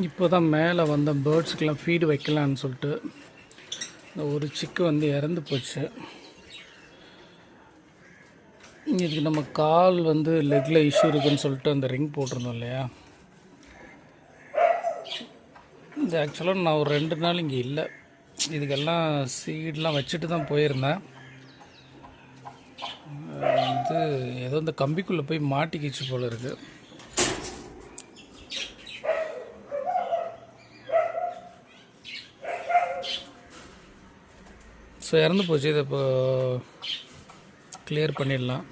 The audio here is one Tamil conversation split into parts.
இப்போ தான் மேலே வந்த பேர்ட்ஸுக்கெல்லாம் ஃபீடு வைக்கலான்னு சொல்லிட்டு இந்த ஒரு சிக்கு வந்து இறந்து போச்சு. இதுக்கு நம்ம கால் வந்து லெக்கில் இஷ்யூ இருக்குதுன்னு சொல்லிட்டு அந்த ரிங் போட்டிருந்தோம் இல்லையா. இது ஆக்சுவலாக நான் ஒரு 2 நாள் இங்கே இல்லை. இதுக்கெல்லாம் சீடெலாம் வச்சுட்டு தான் போயிருந்தேன். வந்து ஏதோ இந்த கம்பிக்குள்ளே போய் மாட்டிக்கிச்சு போல் இருக்குது. ஸோ இறந்து போச்சு. இதை இப்போ கிளியர் பண்ணிடலாம்.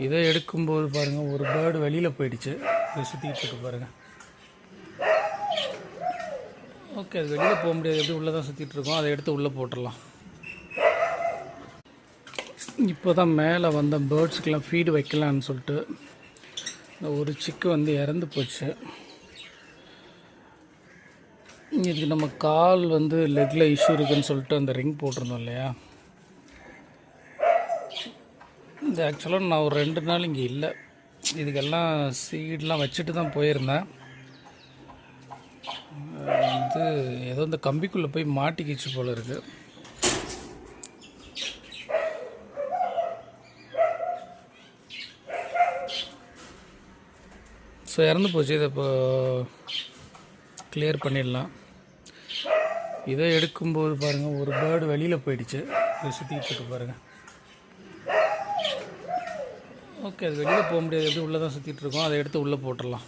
இதை எடுக்கும்போது பாருங்கள், ஒரு பேர்டு வெளியில் போயிடுச்சு. இதை சுற்றிக்கிட்டு இருக்கு பாருங்கள். ஓகே, அது வெளியில் போக முடியாது, எப்படி உள்ளே தான் சுற்றிட்டு இருக்கோம். அதை எடுத்து உள்ளே போட்டுடலாம். இப்போ தான் மேலே வந்த பேர்ட்ஸுக்கெல்லாம் ஃபீடு வைக்கலான்னு சொல்லிட்டு இந்த ஒரு சிக்கு வந்து இறந்து போச்சு. இதுக்கு நம்ம கால் வந்து லெக்கில் இஷ்யூ இருக்குதுன்னு சொல்லிட்டு அந்த ரிங் போட்டிருந்தோம் இல்லையா. இது ஆக்சுவலாக நான் ஒரு 2 நாள் இங்கே இல்லை. இதுக்கெல்லாம் சீடெலாம் வச்சுட்டு தான் போயிருந்தேன். வந்து ஏதோ இந்த கம்பிக்குள்ளே போய் மாட்டிக்கிச்சு போல் இருக்குது. ஸோ இறந்து போச்சு. இதை இப்போ கிளியர் பண்ணிடலாம். இதை எடுக்கும்போது பாருங்கள், ஒரு பேர்டு வெளியில் போயிடுச்சு. இதை சுற்றிக்கிட்டு இருக்கு பாருங்கள். ஓகே, அது வெளியில் போக முடியாது, எப்படி உள்ளே தான் சுற்றிட்டு இருக்கோம். அதை எடுத்து உள்ளே போட்டுடலாம்.